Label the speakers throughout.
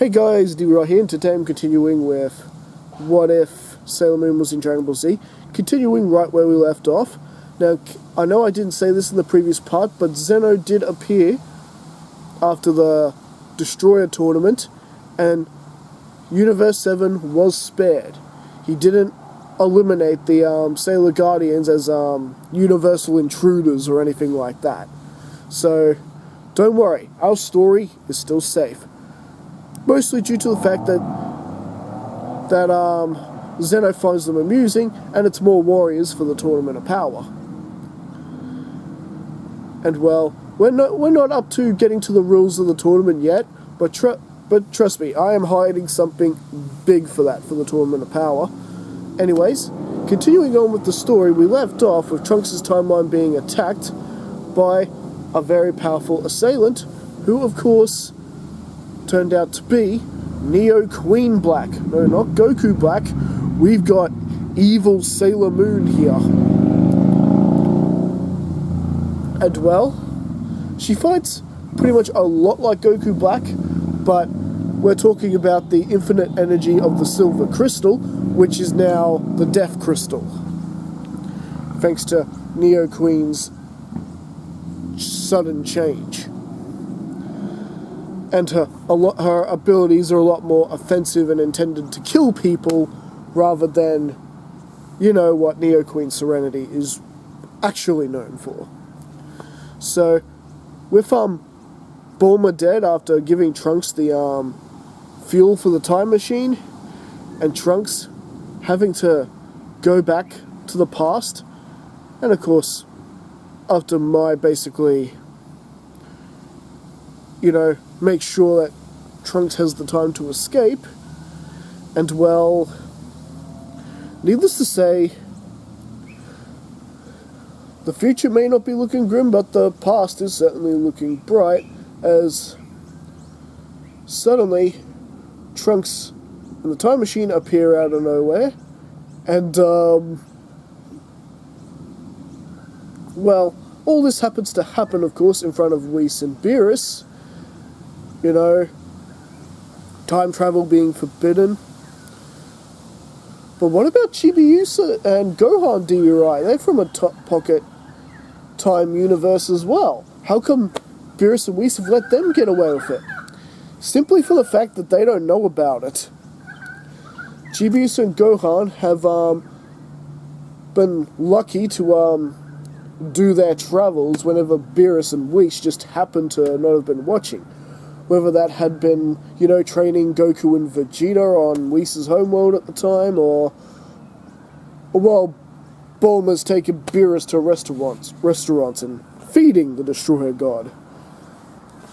Speaker 1: Hey guys, D-Right here, and today I'm continuing with What If Sailor Moon was in Dragon Ball Z, continuing right where we left off. Now, I know I didn't say this in the previous part, but Zeno did appear after the Destroyer tournament, and Universe 7 was spared. He didn't eliminate the Sailor Guardians as universal intruders or anything like that. So, don't worry, our story is still safe. Mostly due to the fact that Zeno finds them amusing, and it's more warriors for the Tournament of Power. And well, we're not up to getting to the rules of the tournament yet, but trust me, I am hiding something big for the Tournament of Power. Anyways, continuing on with the story, we left off with Trunks' timeline being attacked by a very powerful assailant, who of course turned out to be Neo Queen Black. No, not Goku Black. We've got evil Sailor Moon here. And well, she fights pretty much a lot like Goku Black, but we're talking about the infinite energy of the Silver Crystal, which is now the Death Crystal, thanks to Neo Queen's sudden change. And her abilities are a lot more offensive and intended to kill people, rather than, you know, what Neo Queen Serenity is actually known for. So, with Bulma dead after giving Trunks the fuel for the time machine, and Trunks having to go back to the past, and of course, after Mai basically, make sure that Trunks has the time to escape, and well, needless to say, the future may not be looking grim, but the past is certainly looking bright, as suddenly Trunks and the time machine appear out of nowhere, and well, all this happens to happen, of course, in front of Whis and Beerus. Time travel being forbidden. But what about Chibiusa and Gohan, DUI? They're from a pocket time universe as well. How come Beerus and Whis have let them get away with it? Simply for the fact that they don't know about it. Chibiusa and Gohan have been lucky to do their travels whenever Beerus and Whis just happened to not have been watching. Whether that had been, training Goku and Vegeta on Whis' homeworld at the time, or well, Bulma's taking Beerus to restaurants and feeding the Destroyer God.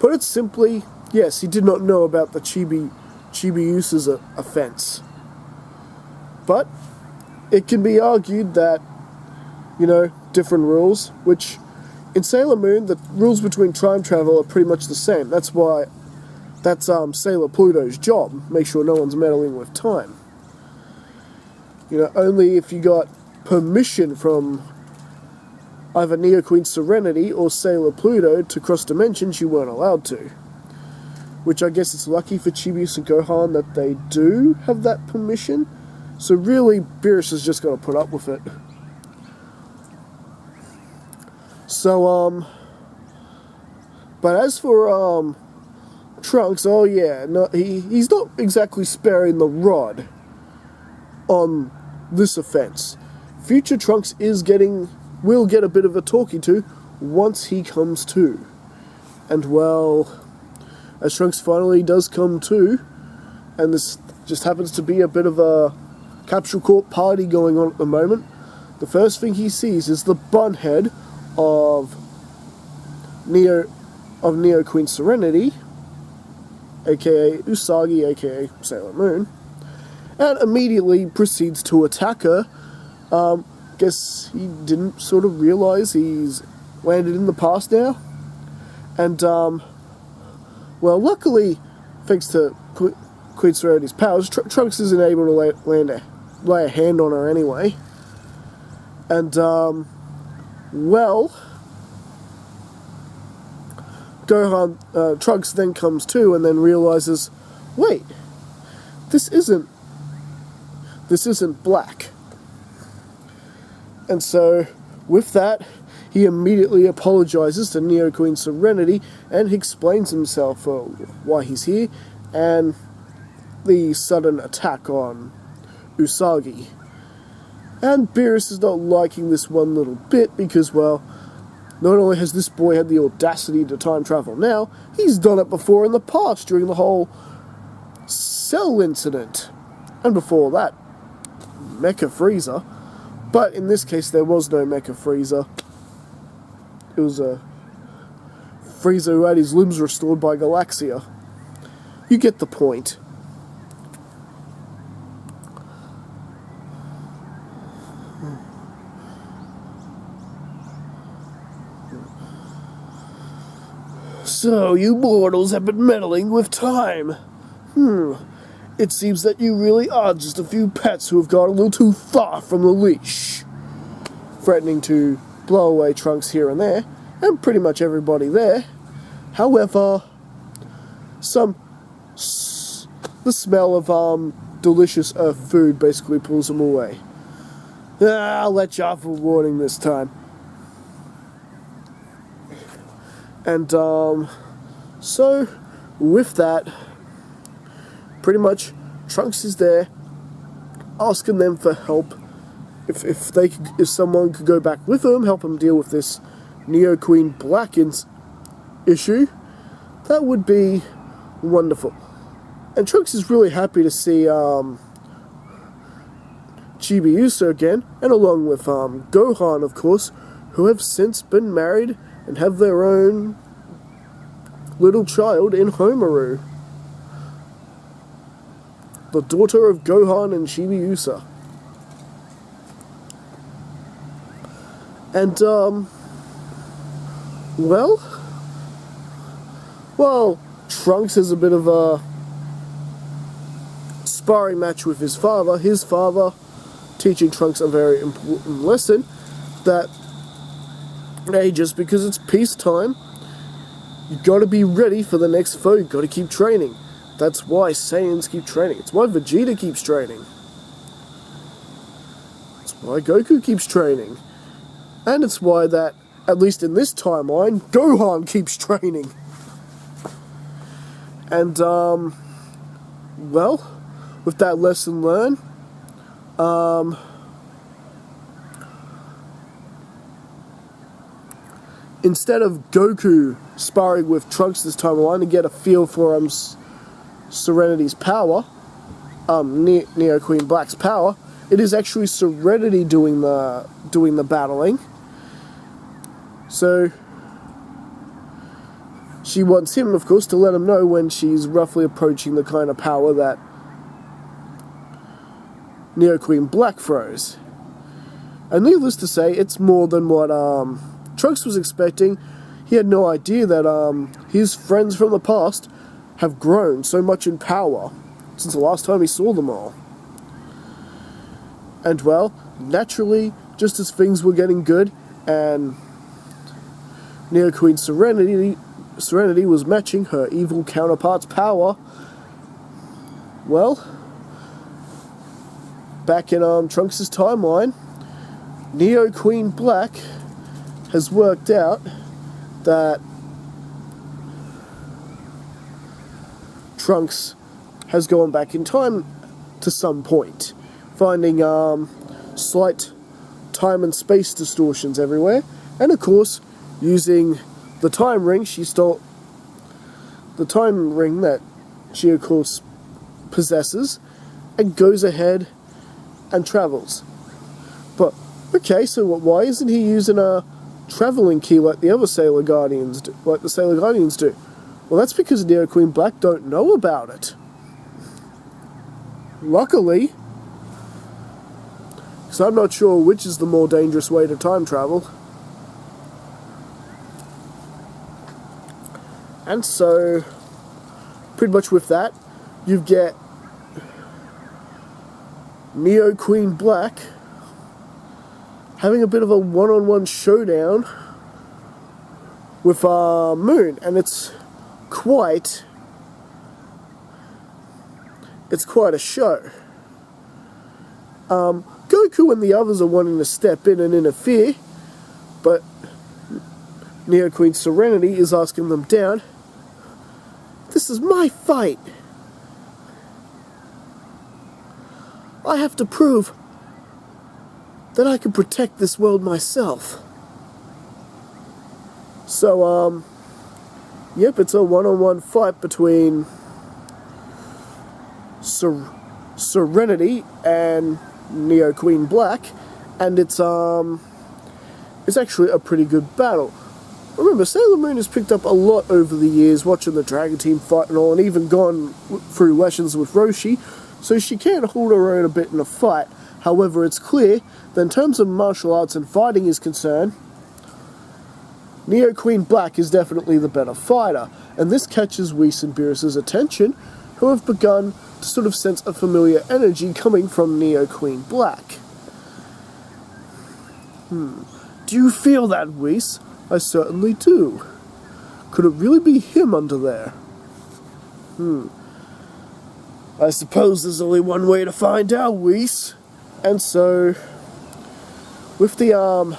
Speaker 1: Put it simply, yes, he did not know about the Chibiusa's offense. But it can be argued that, different rules, which in Sailor Moon, the rules between time travel are pretty much the same. That's Sailor Pluto's job. Make sure no one's meddling with time. Only if you got permission from either Neo Queen Serenity or Sailor Pluto to cross dimensions, you weren't allowed to. Which I guess it's lucky for Chibiusa and Gohan that they do have that permission. So really, Beerus has just got to put up with it. So, but as for, Trunks, oh yeah, no, he's not exactly sparing the rod on this offense. Future Trunks will get a bit of a talking to once he comes to. And well, as Trunks finally does come to, and this just happens to be a bit of a Capsule Corp party going on at the moment, the first thing he sees is the bunhead of Neo Queen Serenity, aka Usagi, aka Sailor Moon, and immediately proceeds to attack her. Guess he didn't sort of realize he's landed in the past now. And, well, luckily, thanks to Queen Serenity's powers, Trunks isn't able to lay a hand on her anyway. And, well, Trunks then comes to and then realizes, wait, this isn't Black. And so, with that, he immediately apologizes to Neo Queen Serenity and explains himself for why he's here and the sudden attack on Usagi. And Beerus is not liking this one little bit because, well, not only has this boy had the audacity to time travel now, he's done it before in the past during the whole Cell incident. And before that, Mecha Frieza. But in this case, there was no Mecha Frieza. It was a Frieza who had his limbs restored by Galaxia. You get the point. So, you mortals have been meddling with time. It seems that you really are just a few pets who have gone a little too far from the leash. Threatening to blow away Trunks here and there, and pretty much everybody there. However, the smell of delicious Earth food basically pulls them away. I'll let you off a warning this time. And so with that, pretty much Trunks is there asking them for help. If someone could go back with him, help him deal with this Neo Queen Black issue, that would be wonderful. And Trunks is really happy to see Chibiusa again, and along with Gohan, of course, who have since been married and have their own little child in Homaru, the daughter of Gohan and Chibiusa. And, well, Trunks has a bit of a sparring match with his father teaching Trunks a very important lesson that, hey, just because it's peacetime, you gotta be ready for the next foe, you gotta keep training. That's why Saiyans keep training. It's why Vegeta keeps training. It's why Goku keeps training. And it's why that, at least in this timeline, Gohan keeps training. And, well, with that lesson learned, instead of Goku sparring with Trunks this time around to get a feel for Serenity's power, Neo Queen Black's power, it is actually Serenity doing the battling. So she wants him, of course, to let him know when she's roughly approaching the kind of power that Neo Queen Black throws. And needless to say, it's more than what Trunks was expecting. He had no idea that his friends from the past have grown so much in power since the last time he saw them all. And well, naturally, just as things were getting good and Neo Queen Serenity was matching her evil counterpart's power, well, back in Trunks' timeline, Neo Queen Black has worked out that Trunks has gone back in time to some point, finding slight time and space distortions everywhere, and of course, using the time ring she stole, the time ring that she of course possesses, and goes ahead and travels. But okay, so why isn't he using a traveling key like the other Sailor Guardians do, like the Sailor Guardians do? Well, that's because Neo Queen Black don't know about it. Luckily, because I'm not sure which is the more dangerous way to time travel. And so, pretty much with that, you get Neo Queen Black having a bit of a one-on-one showdown with Moon, and it's quite it's quite a show. Goku and the others are wanting to step in and interfere, but Neo Queen Serenity is asking them down. This is my fight. I have to prove that I can protect this world myself. So, yep, it's a one-on-one fight between Serenity and Neo Queen Black, and it's actually a pretty good battle. Remember, Sailor Moon has picked up a lot over the years, watching the Dragon Team fight and all, and even gone through lessons with Roshi, so she can hold her own a bit in a fight. However, it's clear that in terms of martial arts and fighting is concerned, Neo Queen Black is definitely the better fighter, and this catches Whis and Beerus's attention, who have begun to sort of sense a familiar energy coming from Neo Queen Black. Do you feel that, Whis? I certainly do. Could it really be him under there? I suppose there's only one way to find out, Whis. And so, with the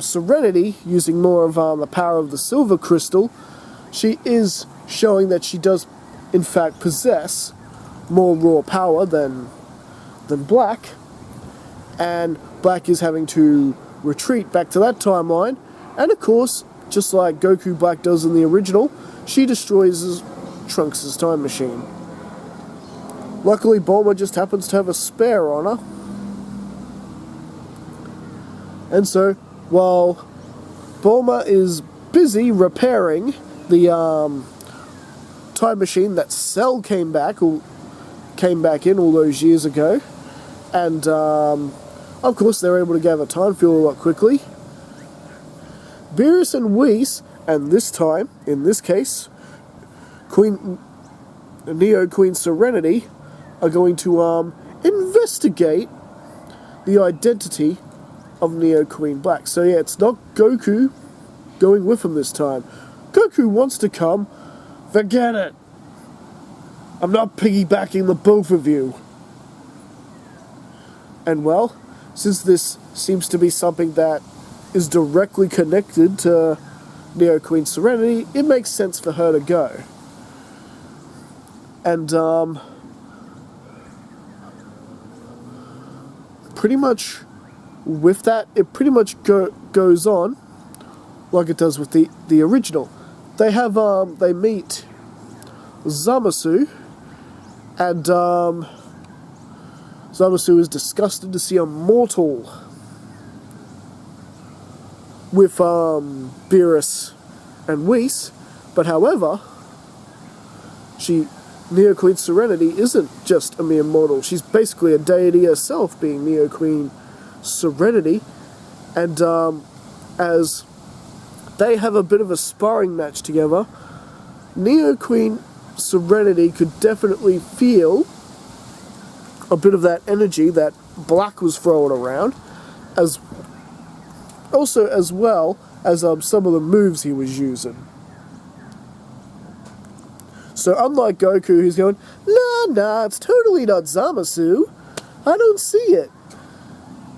Speaker 1: Serenity using more of the power of the Silver Crystal, she is showing that she does, in fact, possess more raw power than Black, and Black is having to retreat back to that timeline, and of course, just like Goku Black does in the original, she destroys Trunks' time machine. Luckily, Bulma just happens to have a spare on her. And so, while Bulma is busy repairing the time machine that Cell came back in all those years ago, and of course they're able to gather time fuel a lot quickly, Beerus and Whis, and this time, in this case, Neo Queen Serenity, are going to investigate the identity of Neo Queen Black. So yeah, it's not Goku going with him this time. Goku wants to come. Forget it. I'm not piggybacking the both of you. And well, since this seems to be something that is directly connected to Neo Queen Serenity, it makes sense for her to go. And pretty much with that, it pretty much goes on like it does with the original. They have they meet Zamasu, and Zamasu is disgusted to see a mortal with Beerus and Whis, but however, Neo Queen Serenity isn't just a mere mortal. She's basically a deity herself, being Neo Queen Serenity, and as they have a bit of a sparring match together, Neo Queen Serenity could definitely feel a bit of that energy that Black was throwing around, as well as some of the moves he was using. So unlike Goku, who's going, nah, it's totally not Zamasu, I don't see it.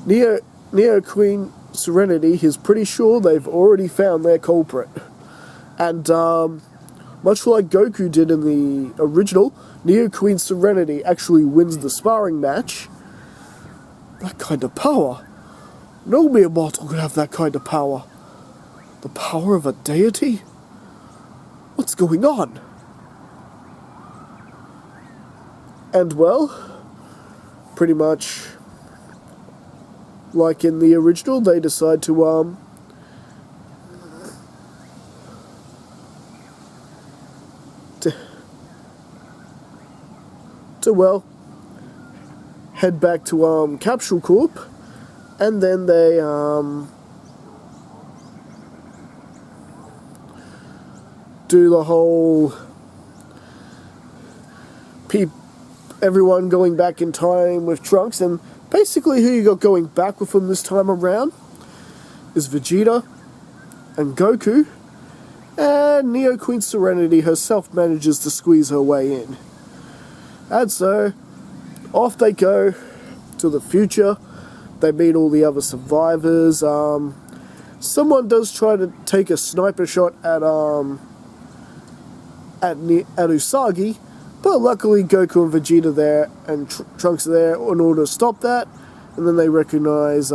Speaker 1: Neo Queen Serenity is pretty sure they've already found their culprit. And much like Goku did in the original, Neo Queen Serenity actually wins the sparring match. That kind of power. No mere mortal could have that kind of power. The power of a deity? What's going on? And well, pretty much like in the original, they decide to head back to Capsule Corp, and then they do the whole everyone going back in time with Trunks, and basically who you got going back with them this time around is Vegeta and Goku, and Neo Queen Serenity herself manages to squeeze her way in. And so, off they go to the future. They meet all the other survivors. Someone does try to take a sniper shot at Usagi, but luckily Goku and Vegeta there and Trunks are there in order to stop that. And then they recognize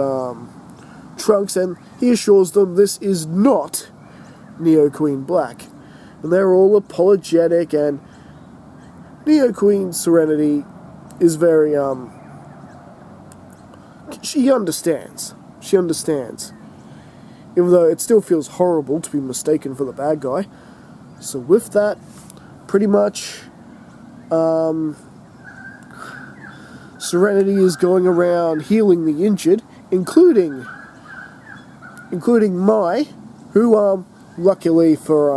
Speaker 1: Trunks, and he assures them this is not Neo Queen Black. And they're all apologetic, and Neo Queen Serenity is very, she understands. She understands. Even though it still feels horrible to be mistaken for the bad guy. So with that, pretty much, Serenity is going around healing the injured, including Mai, who, luckily for,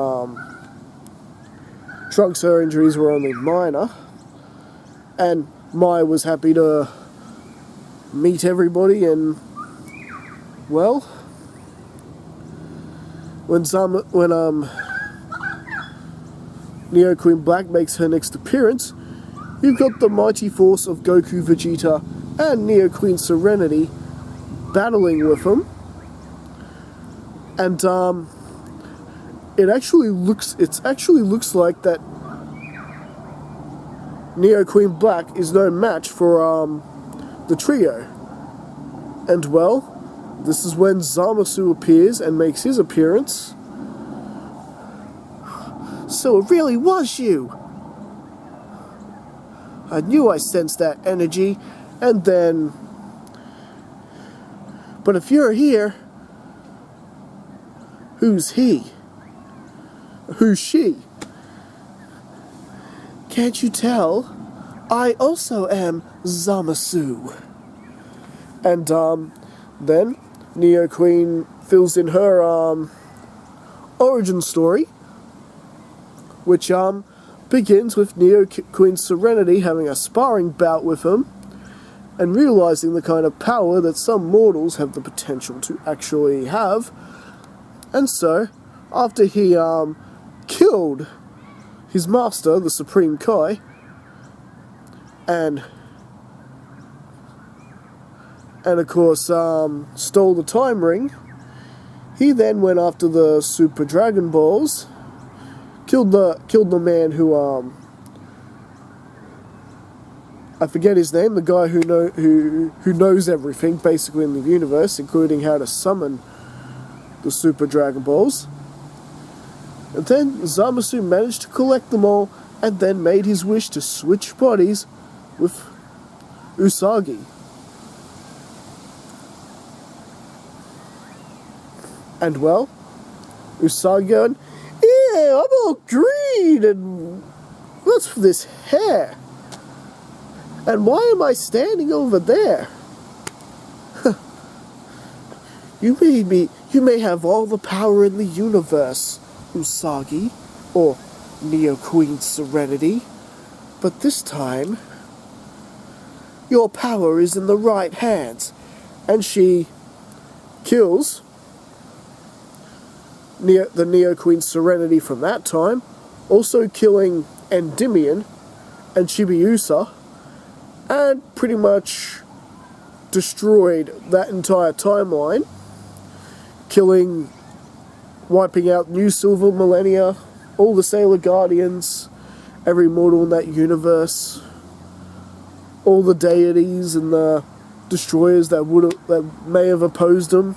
Speaker 1: Trunks, her injuries were only minor, and Mai was happy to meet everybody, and, well, when Neo Queen Black makes her next appearance, you've got the mighty force of Goku, Vegeta, and Neo Queen Serenity battling with him, and it actually looks like that Neo Queen Black is no match for the trio, and well, this is when Zamasu appears and makes his appearance. So it really was you. I knew I sensed that energy, and then... But if you're here, who's he? Who's she? Can't you tell? I also am Zamasu. And, then Neo Queen fills in her, origin story, which, begins with Neo Queen Serenity having a sparring bout with him, and realizing the kind of power that some mortals have the potential to actually have. And so, after he, killed his master, the Supreme Kai, and of course, stole the time ring, he then went after the Super Dragon Balls, killed the man who, I forget his name, the guy who knows everything, basically, in the universe, including how to summon the Super Dragon Balls. And then Zamasu managed to collect them all, and then made his wish to switch bodies with Usagi. And well, Usagi going, yeah, I'm all green, and what's this hair? And why am I standing over there? You may have all the power in the universe, Usagi, or Neo Queen Serenity, but this time, your power is in the right hands. And she kills the Neo Queen Serenity from that time, also killing Endymion and Chibiusa, and pretty much destroyed that entire timeline, wiping out New Silver Millennia, all the Sailor Guardians, every mortal in that universe, all the deities and the destroyers that may have opposed him.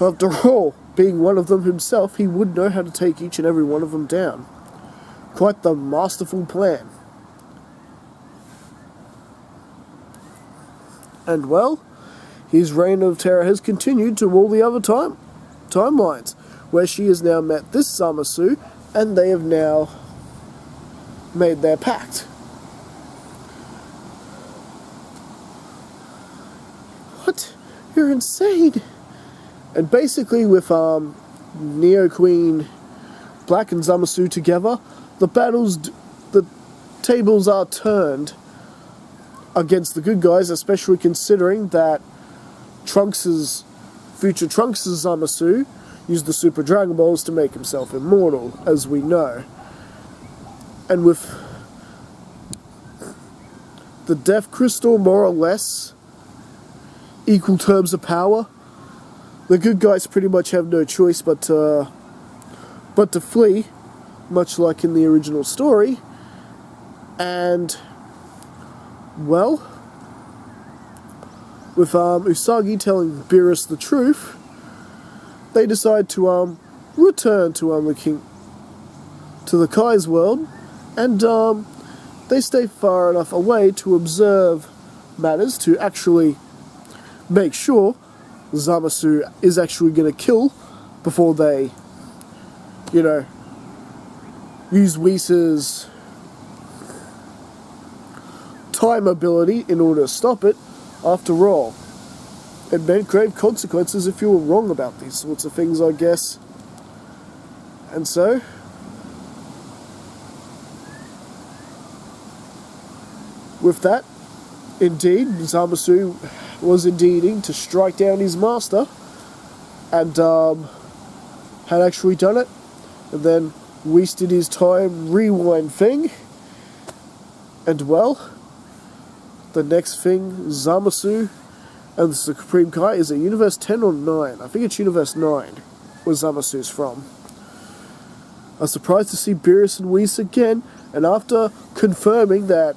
Speaker 1: After all, being one of them himself, he would know how to take each and every one of them down. Quite the masterful plan. And well, his reign of terror has continued to all the other timelines, where she has now met this Zamasu, and they have now made their pact. What? You're insane! And basically with Neo Queen Black and Zamasu together, the tables are turned against the good guys, especially considering that future Trunks' Zamasu used the Super Dragon Balls to make himself immortal, as we know. And with the Death Crystal more or less equal terms of power, the good guys pretty much have no choice but to flee, much like in the original story. And, well, with Usagi telling Beerus the truth, they decide to return to the Kai's world, and they stay far enough away to observe matters to actually make sure Zamasu is actually going to kill before they, use Whisa's time ability in order to stop it. After all, it meant grave consequences if you were wrong about these sorts of things, I guess. And so, with that, indeed, Zamasu was indeeding to strike down his master, and had actually done it, and then wasted his time rewind thing, and well, the next thing, Zamasu and the Supreme Kai, is it Universe 10 or 9? I think it's Universe 9, where Zamasu's from. I was surprised to see Beerus and Whis again, and after confirming that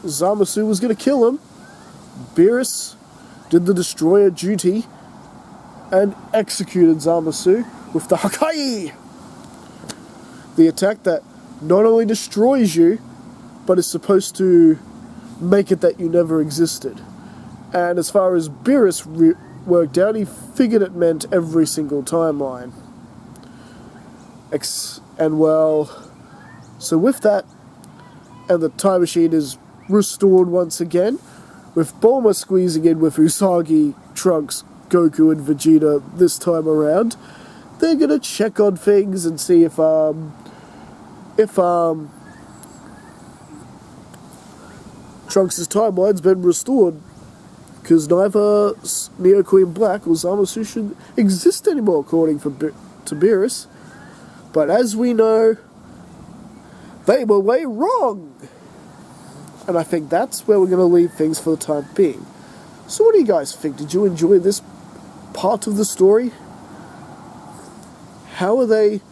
Speaker 1: Zamasu was going to kill him, Beerus did the Destroyer duty and executed Zamasu with the Hakai! The attack that not only destroys you, but is supposed to make it that you never existed. And as far as Beerus worked out, he figured it meant every single timeline. And well, so with that, and the time machine is restored once again, with Bulma squeezing in with Usagi, Trunks, Goku, and Vegeta this time around, they're gonna check on things and see if Trunks' timeline's been restored, because neither Neo Queen Black or Zamasu should exist anymore, according to Beerus. But as we know, they were way wrong! And I think that's where we're going to leave things for the time being. So what do you guys think? Did you enjoy this part of the story? How are they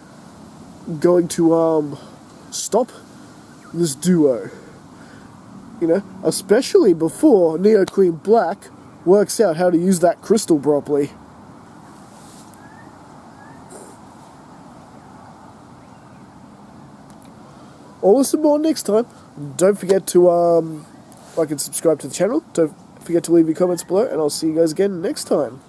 Speaker 1: going to stop this duo? Especially before Neo Queen Black works out how to use that crystal properly. All this and more next time. Don't forget to like and subscribe to the channel. Don't forget to leave your comments below, and I'll see you guys again next time.